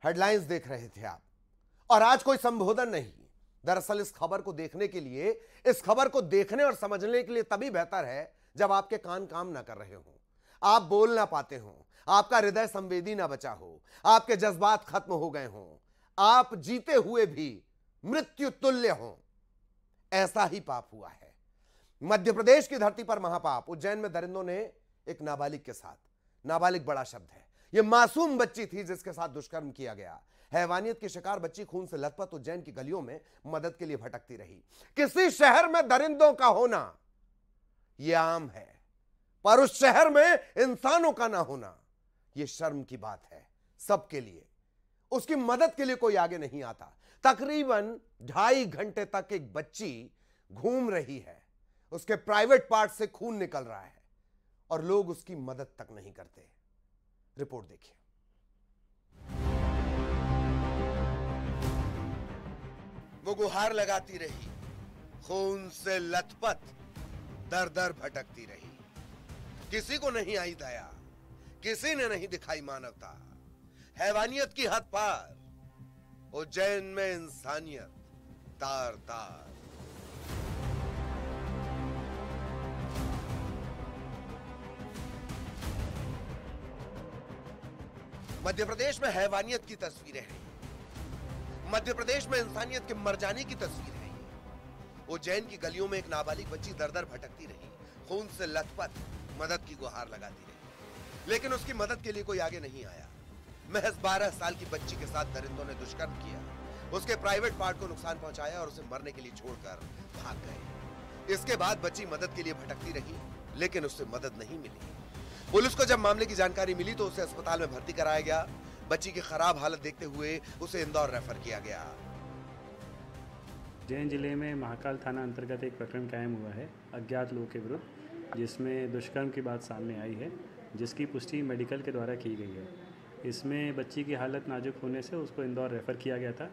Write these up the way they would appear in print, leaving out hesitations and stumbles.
Headlines देख रहे थे आप, और आज कोई संबोधन नहीं। दरअसल इस खबर को देखने के लिए, इस खबर को देखने और समझने के लिए तभी बेहतर है जब आपके कान काम ना कर रहे हो, आप बोल ना पाते हो, आपका हृदय संवेदी ना बचा हो, आपके जज्बात खत्म हो गए हो, आप जीते हुए भी मृत्यु तुल्य हो। ऐसा ही पाप हुआ है मध्य प्रदेश की धरती पर, महापाप। उज्जैन में दरिंदों ने एक नाबालिग के साथ, नाबालिग बड़ा शब्द है, यह मासूम बच्ची थी जिसके साथ दुष्कर्म किया गया। हैवानियत की शिकार बच्ची खून से लथपथ उज्जैन की गलियों में मदद के लिए भटकती रही। किसी शहर में दरिंदों का होना यह आम है, पर उस शहर में इंसानों का ना होना यह शर्म की बात है सबके लिए। उसकी मदद के लिए कोई आगे नहीं आता। तकरीबन 2.5 घंटे तक एक बच्ची घूम रही है, उसके प्राइवेट पार्ट से खून निकल रहा है और लोग उसकी मदद तक नहीं करते। रिपोर्ट देखिए। वो गुहार लगाती रही, खून से लथपथ दर दर भटकती रही। किसी को नहीं आई दया, किसी ने नहीं दिखाई मानवता। हैवानियत की हद पार, उज्जैन में इंसानियत तार तार। मध्य प्रदेश में हैवानियत की तस्वीरें हैं, मध्य प्रदेश में इंसानियत के मर जाने की तस्वीर है। उज्जैन की गलियों में एक नाबालिग बच्ची दर दर भटकती रही, खून से लथपथ मदद की गुहार लगाती रही, लेकिन उसकी मदद के लिए कोई आगे नहीं आया। महज 12 साल की बच्ची के साथ दरिंदों ने दुष्कर्म किया, उसके प्राइवेट पार्ट को नुकसान पहुंचाया और उसे मरने के लिए छोड़कर भाग गए। इसके बाद बच्ची मदद के लिए भटकती रही, लेकिन उससे मदद नहीं मिली। पुलिस को जब मामले की जानकारी मिली तो उसे अस्पताल में भर्ती कराया गया। बच्ची की खराब हालत देखते हुए उसे इंदौर रेफर किया गया। उज्जैन जिले में महाकाल थाना अंतर्गत एक प्रकरण कायम हुआ है अज्ञात लोगों के विरुद्ध, जिसमें दुष्कर्म की बात सामने आई है, जिसकी पुष्टि मेडिकल के द्वारा की गई है। इसमें बच्ची की हालत नाजुक होने से उसको इंदौर रेफ़र किया गया था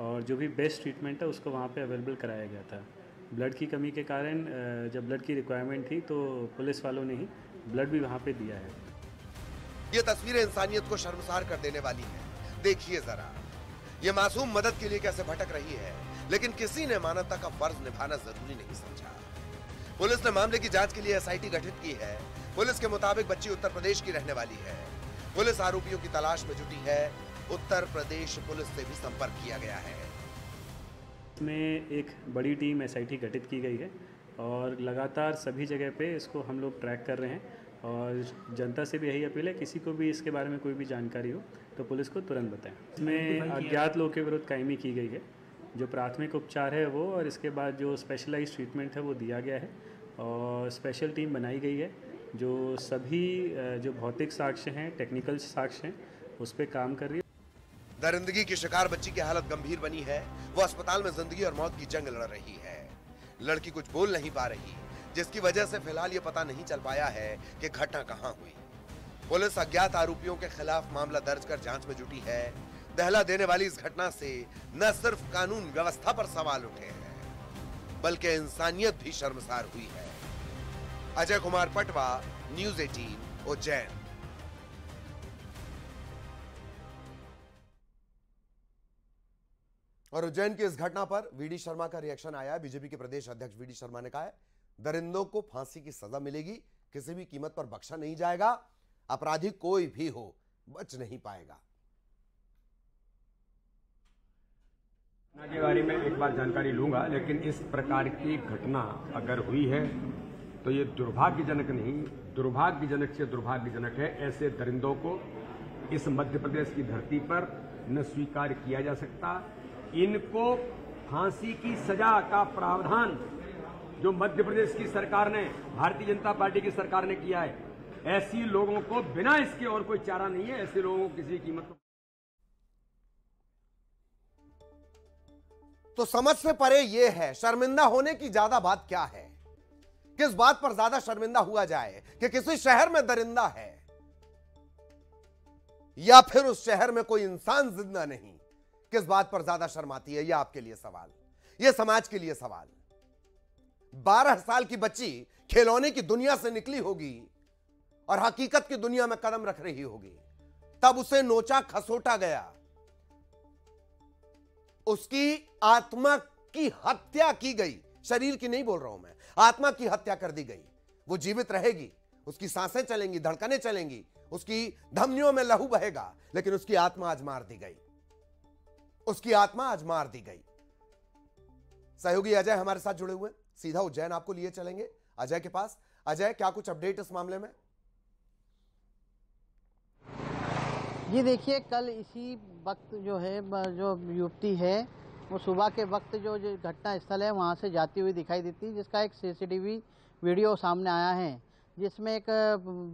और जो भी बेस्ट ट्रीटमेंट है उसको वहाँ पे अवेलेबल कराया गया था। ब्लड की कमी के कारण जब ब्लड की रिक्वायरमेंट थी तो पुलिस वालों ने ही ब्लड भी वहाँ पे दिया है। ये तस्वीरें इंसानियत को शर्मसार कर देने वाली है। देखिए जरा, ये मासूम मदद के लिए कैसे भटक रही है, लेकिन किसी ने मानवता का फर्ज निभाना जरूरी नहीं समझा। पुलिस ने मामले की जांच के लिए एसआईटी गठित की है। पुलिस के मुताबिक बच्ची उत्तर प्रदेश की रहने वाली है। पुलिस आरोपियों की तलाश में जुटी है। उत्तर प्रदेश पुलिस से भी संपर्क किया गया है। इसमें एक बड़ी टीम एसआईटी गठित की गई है और लगातार सभी जगह पे इसको हम लोग ट्रैक कर रहे हैं और जनता से भी यही अपील है, किसी को भी इसके बारे में कोई भी जानकारी हो तो पुलिस को तुरंत बताएं। इसमें अज्ञात लोगों के विरुद्ध कायमी की गई है, जो प्राथमिक उपचार है वो, और इसके बाद जो स्पेशलाइज्ड ट्रीटमेंट है वो दिया गया है और स्पेशल टीम बनाई गई है जो सभी जो भौतिक साक्ष्य हैं, टेक्निकल साक्ष्य हैं, उस पर काम कर रही है। दरिंदगी की शिकार बच्ची की हालत गंभीर बनी है। वो अस्पताल में जिंदगी और मौत की जंग लड़ रही है। लड़की कुछ बोल नहीं पा रही, जिसकी वजह से फिलहाल ये पता नहीं चल पाया है कि घटना कहां हुई। पुलिस अज्ञात आरोपियों के खिलाफ मामला दर्ज कर जांच में जुटी है। दहला देने वाली इस घटना से न सिर्फ कानून व्यवस्था पर सवाल उठे हैं, बल्कि इंसानियत भी शर्मसार हुई है। अजय कुमार पटवा, न्यूज़ 18, उज्जैन। और उज्जैन की इस घटना पर वीडी शर्मा का रिएक्शन आया। बीजेपी के प्रदेश अध्यक्ष वीडी शर्मा ने कहा है, दरिंदों को फांसी की सजा मिलेगी, किसी भी कीमत पर बख्शा नहीं जाएगा। अपराधी कोई भी हो, बच नहीं पाएगा। के बारे में एक बार जानकारी लूंगा, लेकिन इस प्रकार की घटना अगर हुई है तो ये दुर्भाग्यजनक नहीं, दुर्भाग्यजनक से दुर्भाग्यजनक है। ऐसे दरिंदों को इस मध्य प्रदेश की धरती पर न स्वीकार किया जा सकता। इनको फांसी की सजा का प्रावधान जो मध्य प्रदेश की सरकार ने, भारतीय जनता पार्टी की सरकार ने किया है, ऐसी लोगों को बिना इसके और कोई चारा नहीं है, ऐसे लोगों को किसी कीमत पर। तो समझ से परे यह है, शर्मिंदा होने की ज्यादा बात क्या है? किस बात पर ज्यादा शर्मिंदा हुआ जाए कि किसी शहर में दरिंदा है या फिर उस शहर में कोई इंसान जिंदा नहीं? किस बात पर ज्यादा शर्म आती है? यह आपके लिए सवाल, यह समाज के लिए सवाल। 12 साल की बच्ची खिलौने की दुनिया से निकली होगी और हकीकत की दुनिया में कदम रख रही होगी, तब उसे नोचा खसोटा गया, उसकी आत्मा की हत्या की गई, शरीर की नहीं बोल रहा हूं मैं, आत्मा की हत्या कर दी गई। वो जीवित रहेगी, उसकी सांसें चलेंगी, धड़कनें चलेंगी, उसकी धमनियों में लहू बहेगा, लेकिन उसकी आत्मा आज मार दी गई, उसकी आत्मा आज मार दी गई। सहयोगी अजय हमारे साथ जुड़े हुए, सीधा उज्जैन आपको लिए चलेंगे अजय के पास। अजय, क्या कुछ अपडेट इस मामले में? जी देखिए, कल इसी वक्त जो है जो युवती है वो सुबह के वक्त जो घटना स्थल है वहाँ से जाती हुई दिखाई देती, जिसका एक सीसीटीवी वीडियो सामने आया है, जिसमें एक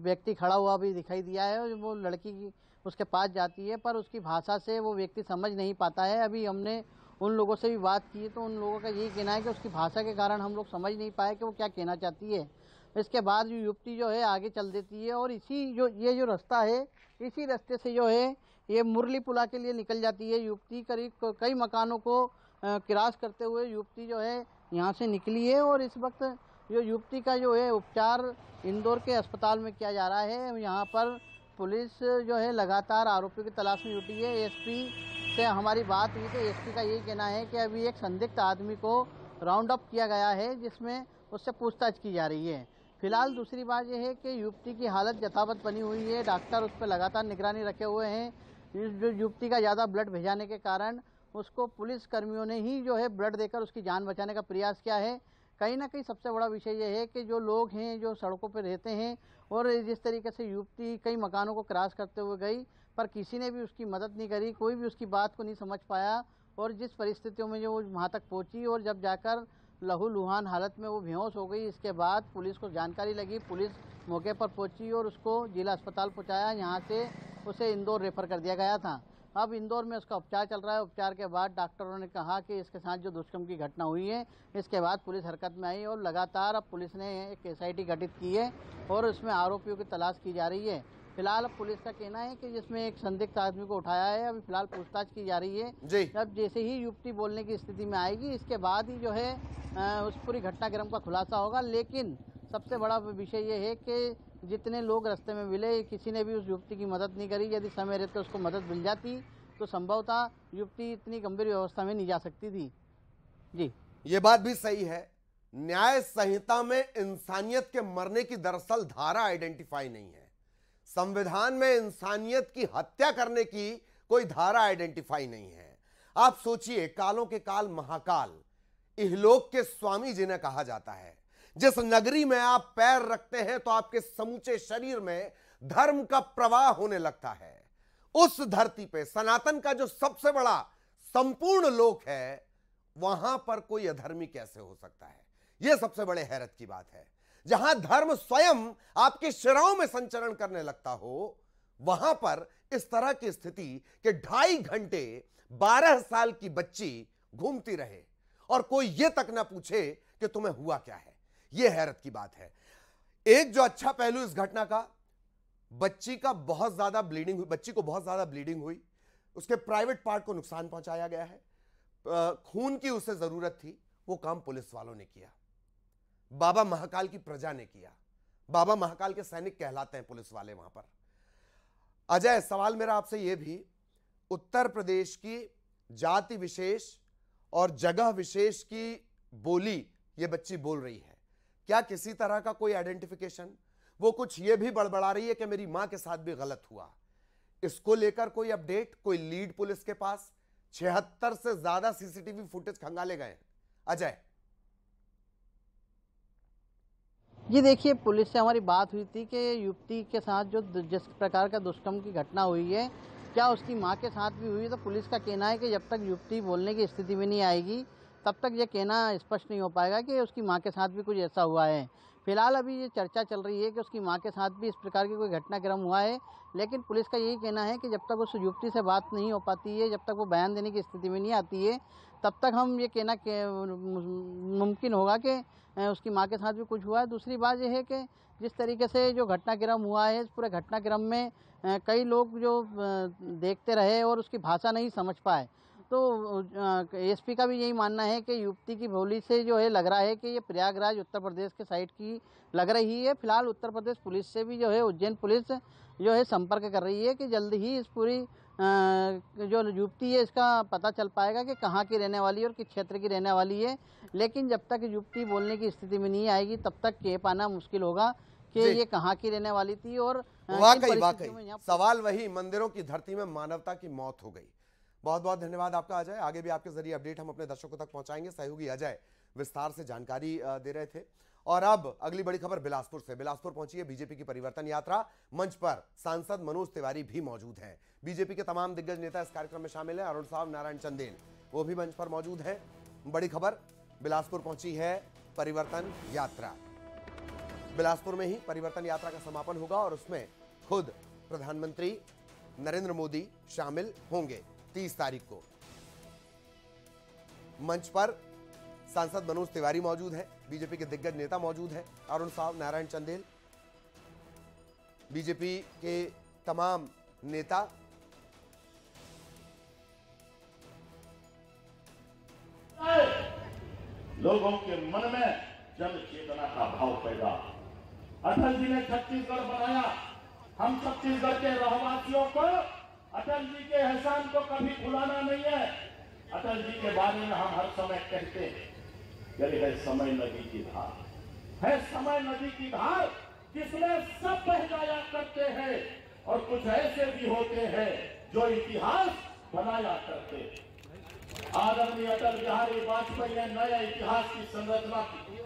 व्यक्ति खड़ा हुआ भी दिखाई दिया है और वो लड़की उसके पास जाती है, पर उसकी भाषा से वो व्यक्ति समझ नहीं पाता है। अभी हमने उन लोगों से भी बात की तो उन लोगों का यही कहना है कि उसकी भाषा के कारण हम लोग समझ नहीं पाए कि वो क्या कहना चाहती है। इसके बाद जो युवती जो है आगे चल देती है और ये जो रास्ता है, इसी रास्ते से जो है ये मुरलीपुला के लिए निकल जाती है युवती। करीब कई मकानों को क्रॉस करते हुए युवती जो है यहाँ से निकली है और इस वक्त जो युवती का जो है उपचार इंदौर के अस्पताल में किया जा रहा है। यहाँ पर पुलिस जो है लगातार आरोपियों की तलाश में जुटी है। एसपी से हमारी बात हुई तो एसपी का यही कहना है कि अभी एक संदिग्ध आदमी को राउंड अप किया गया है, जिसमें उससे पूछताछ की जा रही है। फिलहाल दूसरी बात यह है कि युवती की हालत यथावत बनी हुई है, डॉक्टर उस पर लगातार निगरानी रखे हुए हैं। जो युवती का ज़्यादा ब्लड भेजाने के कारण उसको पुलिस कर्मियों ने ही जो है ब्लड देकर उसकी जान बचाने का प्रयास किया है। कहीं ना कहीं सबसे बड़ा विषय यह है कि जो लोग हैं जो सड़कों पर रहते हैं और जिस तरीके से युवती कई मकानों को क्रॉस करते हुए गई, पर किसी ने भी उसकी मदद नहीं करी, कोई भी उसकी बात को नहीं समझ पाया और जिस परिस्थितियों में जो वो वहाँ तक पहुँची और जब जाकर लहूलुहान हालत में वो बेहोश हो गई, इसके बाद पुलिस को जानकारी लगी, पुलिस मौके पर पहुंची और उसको जिला अस्पताल पहुंचाया। यहाँ से उसे इंदौर रेफर कर दिया गया था। अब इंदौर में उसका उपचार चल रहा है। उपचार के बाद डॉक्टरों ने कहा कि इसके साथ जो दुष्कर्म की घटना हुई है, इसके बाद पुलिस हरकत में आई और लगातार अब पुलिस ने एक SIT गठित की है और उसमें आरोपियों की तलाश की जा रही है। फिलहाल अब पुलिस का कहना है कि जिसमें एक संदिग्ध आदमी को उठाया है, अभी फिलहाल पूछताछ की जा रही है। जब जैसे ही युवती बोलने की स्थिति में आएगी, इसके बाद ही जो है उस पूरी घटनाक्रम का खुलासा होगा। लेकिन सबसे बड़ा विषय ये है कि जितने लोग रास्ते में मिले, किसी ने भी उस युवती की मदद नहीं करी। यदि समय रहते उसको मदद मिल जाती तो संभवतः युवती इतनी गंभीर अवस्था में नहीं जा सकती थी। जी, ये बात भी सही है। न्याय संहिता में इंसानियत के मरने की दरअसल धारा आइडेंटिफाई नहीं है। संविधान में इंसानियत की हत्या करने की कोई धारा आइडेंटिफाई नहीं है। आप सोचिए, कालों के काल महाकाल इहलोक के स्वामी जिन्हें कहा जाता है, जिस नगरी में आप पैर रखते हैं तो आपके समूचे शरीर में धर्म का प्रवाह होने लगता है। उस धरती पे सनातन का जो सबसे बड़ा संपूर्ण लोक है, वहां पर कोई अधर्मी कैसे हो सकता है? यह सबसे बड़े हैरत की बात है। जहां धर्म स्वयं आपके शिराओं में संचरण करने लगता हो, वहां पर इस तरह की स्थिति कि 2.5 घंटे 12 साल की बच्ची घूमती रहे और कोई यह तक ना पूछे कि तुम्हें हुआ क्या है। यह हैरत की बात है। एक जो अच्छा पहलू इस घटना का, बच्ची को बहुत ज्यादा ब्लीडिंग हुई, उसके प्राइवेट पार्ट को नुकसान पहुंचाया गया है, खून की उसे जरूरत थी, वो काम पुलिस वालों ने किया, बाबा महाकाल की प्रजा ने किया। बाबा महाकाल के सैनिक कहलाते हैं पुलिस वाले वहां पर। अजय, सवाल मेरा आपसे यह भी, उत्तर प्रदेश की जाति विशेष और जगह विशेष की बोली ये बच्ची बोल रही है, क्या किसी तरह का कोई आइडेंटिफिकेशन? वो कुछ ये भी बड़बड़ा रही है कि मेरी मां के साथ भी गलत हुआ। इसको लेकर कोई अपडेट, कोई लीड पुलिस के पास? 76 से ज्यादा सीसीटीवी फुटेज खंगाले गए। अजय जी देखिए, पुलिस से हमारी बात हुई थी कि युवती के साथ जो जिस प्रकार का दुष्कर्म की घटना हुई है, क्या उसकी मां के साथ भी हुई? तो पुलिस का कहना है कि जब तक युवती बोलने की स्थिति में नहीं आएगी, तब तक ये कहना स्पष्ट नहीं हो पाएगा कि उसकी मां के साथ भी कुछ ऐसा हुआ है। फिलहाल अभी ये चर्चा चल रही है कि उसकी मां के साथ भी इस प्रकार की कोई घटनाक्रम हुआ है, लेकिन पुलिस का यही कहना है कि जब तक उस युवती से बात नहीं हो पाती है, जब तक वो बयान देने की स्थिति में नहीं आती है, तब तक हम ये कहना मुमकिन होगा कि उसकी मां के साथ भी कुछ हुआ है। दूसरी बात यह है कि जिस तरीके से जो घटनाक्रम हुआ है, इस पूरे घटनाक्रम में कई लोग जो देखते रहे और उसकी भाषा नहीं समझ पाए, तो एसपी का भी यही मानना है कि युवती की बोली से जो है लग रहा है कि ये प्रयागराज उत्तर प्रदेश के साइड की लग रही है। फिलहाल उत्तर प्रदेश पुलिस से भी जो है उज्जैन पुलिस जो है संपर्क कर रही है कि जल्द ही इस पूरी जो युवती है इसका पता चल पाएगा कि कहाँ की रहने वाली है और किस क्षेत्र की रहने वाली है। लेकिन जब तक युवती बोलने की स्थिति में नहीं आएगी तब तक कह पाना मुश्किल होगा कि ये कहाँ की रहने वाली थी और वाकई सवाल वही, मंदिरों की धरती में मानवता की मौत हो गई। बहुत बहुत धन्यवाद आपका अजय। आगे भी आपके जरिए अपडेट हम अपने दर्शकों तक पहुंचाएंगे। सहयोगी अजय विस्तार से जानकारी दे रहे थे। और अब अगली बड़ी खबर बिलासपुर से। बिलासपुर पहुंची है बीजेपी की परिवर्तन यात्रा। मंच पर सांसद मनोज तिवारी भी मौजूद हैं। बीजेपी के तमाम दिग्गज नेता इस कार्यक्रम में शामिल हैं। अरुण साहब, नारायण चंदेल, वो भी मंच पर मौजूद हैं। बड़ी खबर, बिलासपुर पहुंची है परिवर्तन यात्रा। बिलासपुर में ही परिवर्तन यात्रा का समापन होगा और उसमें खुद प्रधानमंत्री नरेंद्र मोदी शामिल होंगे 30 तारीख को। मंच पर सांसद मनोज तिवारी मौजूद है, बीजेपी के दिग्गज नेता मौजूद हैं, अरुण साहब, नारायण चंदेल, बीजेपी के तमाम नेता। लोगों के मन में जन चेतना का भाव पैदा। अटल जी ने छत्तीसगढ़ बनाया। हम छत्तीसगढ़ के रहवासियों को अटल जी के एहसान को कभी भुलाना नहीं है। अटल जी के बारे में हम हर समय कहते हैं, यदि है समय नदी की धार, है समय नदी की धार जिसमें सब बह जाया करते हैं और कुछ ऐसे भी होते हैं जो इतिहास बनाया करते हैं। आदरणीय अटल बिहारी वाजपेयी ने नए इतिहास की संरचना की,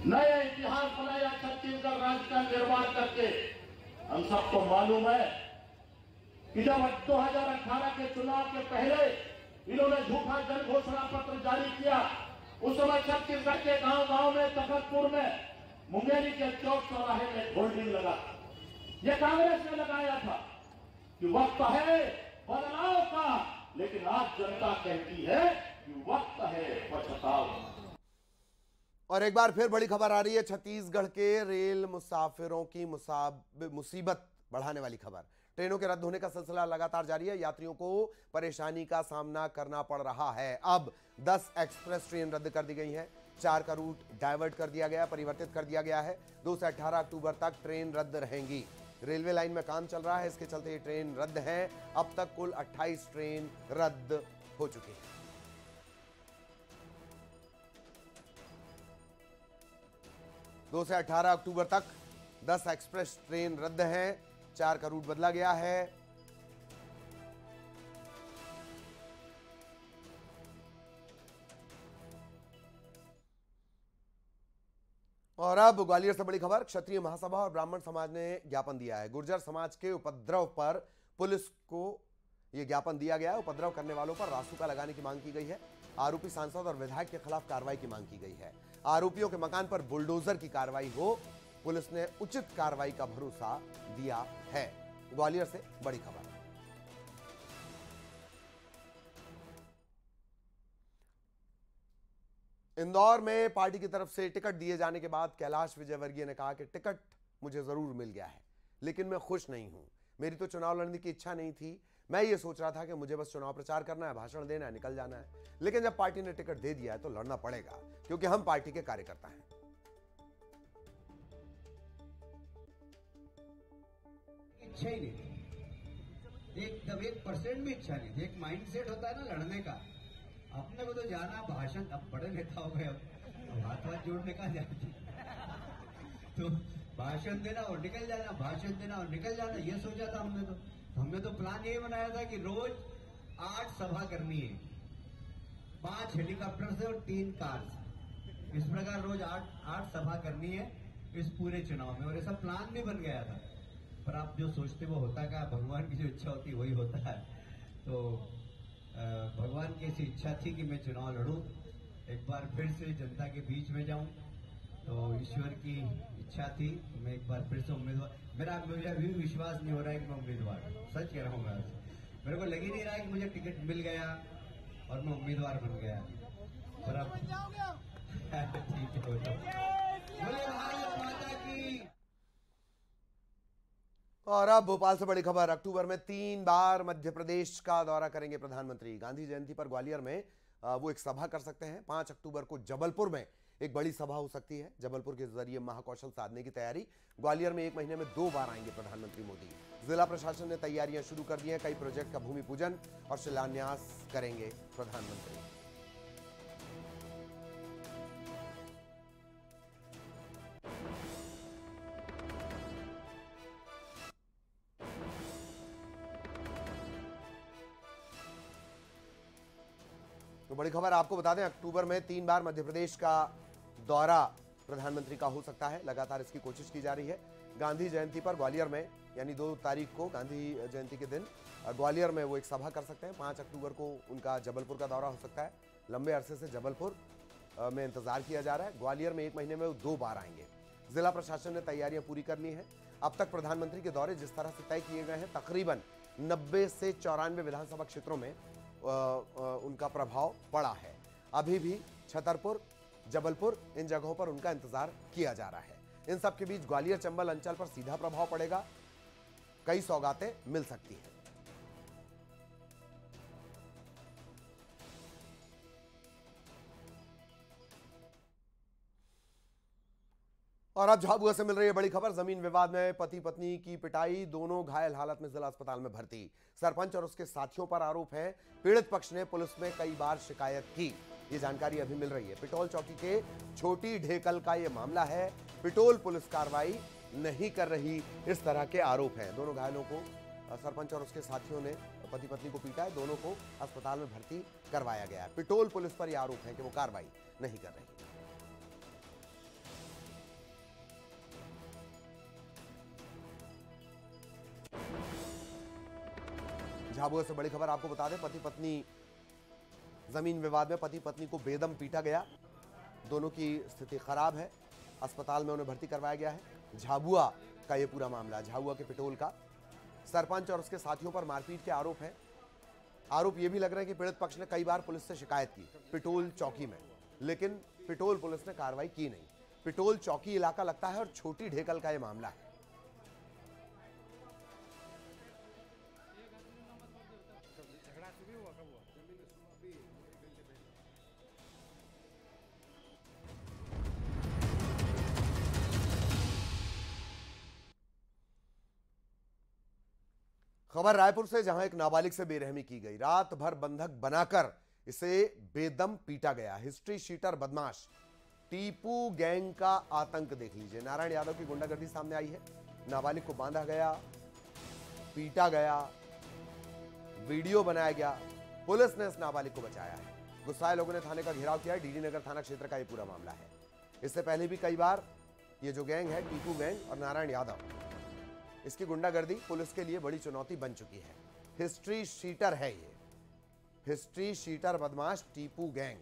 नए इतिहास बनाया छत्तीसगढ़ राज्य का निर्माण करके। हम सबको मालूम है कि जब 2018 के चुनाव के पहले इन्होंने झूठा जन घोषणा पत्र जारी किया, उस समय छत्तीसगढ़ के गांव-गांव में, तखतपुर में, मुंगेरी के चौक चौराहे में होर्डिंग लगा। ये कांग्रेस ने लगाया था कि वक्त है बदलाव का, लेकिन आज जनता कहती है कि वक्त है पछताओ। और एक बार फिर बड़ी खबर आ रही है छत्तीसगढ़ के रेल मुसाफिरों की मुसीबत बढ़ाने वाली खबर। ट्रेनों के रद्द होने का सिलसिला लगातार जारी है। यात्रियों को परेशानी का सामना करना पड़ रहा है। अब 10 एक्सप्रेस ट्रेन रद्द कर दी गई हैं। 4 का रूट डाइवर्ट कर दिया गया, परिवर्तित कर दिया गया है। 2 से 18 अक्टूबर तक ट्रेन रद्द रहेंगी। रेलवे लाइन में काम चल रहा है, इसके चलते ये ट्रेन रद्द है। अब तक कुल 28 ट्रेन रद्द हो चुकी है। दो से 18 अक्टूबर तक 10 एक्सप्रेस ट्रेन रद्द हैं। 4 का रूट बदला गया है। और अब ग्वालियर से बड़ी खबर। क्षत्रिय महासभा और ब्राह्मण समाज ने ज्ञापन दिया है। गुर्जर समाज के उपद्रव पर पुलिस को यह ज्ञापन दिया गया है। उपद्रव करने वालों पर रासुका लगाने की मांग की गई है। आरोपी सांसद और विधायक के खिलाफ कार्रवाई की मांग की गई है। आरोपियों के मकान पर बुलडोजर की कार्रवाई हो, पुलिस ने उचित कार्रवाई का भरोसा दिया है। ग्वालियर से बड़ी खबर। इंदौर में पार्टी की तरफ से टिकट दिए जाने के बाद कैलाश विजयवर्गीय ने कहा कि टिकट मुझे जरूर मिल गया है, लेकिन मैं खुश नहीं हूं। मेरी तो चुनाव लड़ने की इच्छा नहीं थी। मैं ये सोच रहा था कि मुझे बस चुनाव प्रचार करना है, भाषण देना है, निकल जाना है। लेकिन जब पार्टी ने टिकट दे दिया है तो लड़ना पड़ेगा, क्योंकि हम पार्टी के कार्यकर्ता हैं। इच्छा ही नहीं थी, एकदम 1% भी इच्छा नहीं थी। एक माइंडसेट होता है ना लड़ने का, अपने को तो जाना भाषण, अब बड़े नेता हो गए, अब हाथ जोड़ने का जाती तो भाषण देना और निकल जाना, भाषण देना और निकल जाना, ये सोचा था हमने तो प्लान यही बनाया था कि रोज 8 सभा करनी है, 5 हेलीकॉप्टर से और 3 कार से। इस प्रकार रोज 8 सभा करनी है इस पूरे चुनाव में, और ऐसा प्लान भी बन गया था। पर आप जो सोचते वो होता क्या, भगवान की जो इच्छा होती वही होता है। तो भगवान की ऐसी इच्छा थी कि मैं चुनाव लड़ूं, एक बार फिर से जनता के बीच में जाऊं। तो ईश्वर की इच्छा थी, मैं एक बार फिर से उम्मीदवार, मुझे अभी भी विश्वास नहीं हो रहा है कि मैं उम्मीदवार हूं। सच कह रहा हूं मैं आज, मेरे को लग ही नहीं रहा है कि मुझे टिकट मिल गया और मैं उम्मीदवार बन गया। पर अब ठीक है, बोले भारत माता की। और अब भोपाल से बड़ी खबर। अक्टूबर में 3 बार मध्य प्रदेश का दौरा करेंगे प्रधानमंत्री। गांधी जयंती पर ग्वालियर में वो एक सभा कर सकते हैं। 5 अक्टूबर को जबलपुर में एक बड़ी सभा हो सकती है। जबलपुर के जरिए महाकौशल साधने की तैयारी। ग्वालियर में 1 महीने में 2 बार आएंगे प्रधानमंत्री मोदी। जिला प्रशासन ने तैयारियां शुरू कर दी हैं। कई प्रोजेक्ट का भूमि पूजन और शिलान्यास करेंगे प्रधानमंत्री। तो बड़ी खबर आपको बता दें, अक्टूबर में 3 बार मध्य प्रदेश का दौरा प्रधानमंत्री का हो सकता है। लगातार इसकी कोशिश की जा रही है। गांधी जयंती पर ग्वालियर में, यानी 2 तारीख को गांधी जयंती के दिन ग्वालियर में वो एक सभा कर सकते हैं। 5 अक्टूबर को उनका जबलपुर का दौरा हो सकता है। लंबे अरसे से जबलपुर में इंतजार किया जा रहा है। ग्वालियर में 1 महीने में वो 2 बार आएंगे। जिला प्रशासन ने तैयारियां पूरी कर ली हैं। अब तक प्रधानमंत्री के दौरे जिस तरह से तय किए गए हैं, तकरीबन 90 से 94 विधानसभा क्षेत्रों में उनका प्रभाव पड़ा है। अभी भी छतरपुर, जबलपुर, इन जगहों पर उनका इंतजार किया जा रहा है। इन सब के बीच ग्वालियर चंबल अंचल पर सीधा प्रभाव पड़ेगा। कई सौगातें मिल सकती हैं। और अब झाबुआ से मिल रही है बड़ी खबर। जमीन विवाद में पति पत्नी की पिटाई, दोनों घायल हालत में जिला अस्पताल में भर्ती। सरपंच और उसके साथियों पर आरोप है। पीड़ित पक्ष ने पुलिस में कई बार शिकायत की। ये जानकारी अभी मिल रही है। पिटोल चौकी के छोटी ढेकल का ये मामला है। पिटोल पुलिस कार्रवाई नहीं कर रही, इस तरह के आरोप हैं। दोनों घायलों को सरपंच और उसके साथियों ने पति पत्नी को पीटा है। दोनों को अस्पताल में भर्ती करवाया गया है। पिटोल पुलिस पर यह आरोप है कि वो कार्रवाई नहीं कर रही। झाबुआ से बड़ी खबर आपको बता दें, पति पत्नी जमीन विवाद में पति पत्नी को बेदम पीटा गया। दोनों की स्थिति खराब है। अस्पताल में उन्हें भर्ती करवाया गया है। झाबुआ का यह पूरा मामला, झाबुआ के पिटोल का। सरपंच और उसके साथियों पर मारपीट के आरोप हैं। आरोप यह भी लग रहा है कि पीड़ित पक्ष ने कई बार पुलिस से शिकायत की पिटोल चौकी में, लेकिन पिटोल पुलिस ने कार्रवाई की नहीं। पिटोल चौकी इलाका लगता है और छोटी ढेकल का यह मामला है। खबर रायपुर से, जहां एक नाबालिग से बेरहमी की गई। रात भर बंधक बनाकर इसे बेदम पीटा गया। हिस्ट्री शीटर बदमाश टीपू गैंग का आतंक देख लीजिए। नारायण यादव की गुंडागर्दी सामने आई है। नाबालिग को बांधा गया, पीटा गया, वीडियो बनाया गया। पुलिस ने इस नाबालिग को बचाया है। गुस्साए लोगों ने थाने का घेराव किया है। डीडी नगर थाना क्षेत्र का यह पूरा मामला है। इससे पहले भी कई बार ये जो गैंग है, टीपू गैंग और नारायण यादव, इसकी गुंडागर्दी पुलिस के लिए बड़ी चुनौती बन चुकी है। हिस्ट्री शीटर है ये, हिस्ट्री शीटर बदमाश टीपू गैंग।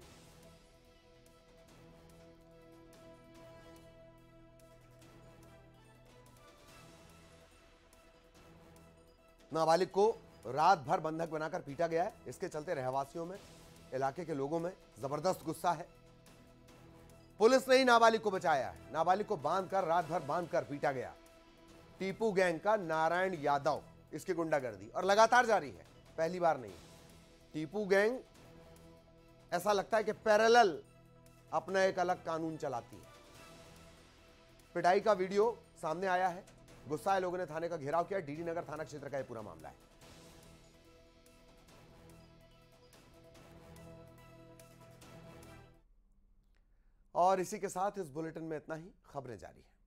नाबालिग को रात भर बंधक बनाकर पीटा गया है। इसके चलते रहवासियों में, इलाके के लोगों में जबरदस्त गुस्सा है। पुलिस ने ही नाबालिग को बचाया है। नाबालिग को बांधकर, रात भर बांधकर पीटा गया। टीपू गैंग का नारायण यादव, इसकी गुंडागर्दी और लगातार जारी है, पहली बार नहीं। टीपू गैंग ऐसा लगता है कि पैरेलल अपना एक अलग कानून चलाती है। पिटाई का वीडियो सामने आया है। गुस्साए लोगों ने थाने का घेराव किया। डीडी नगर थाना क्षेत्र का यह पूरा मामला है। और इसी के साथ इस बुलेटिन में इतना ही। खबरें जारी हैं।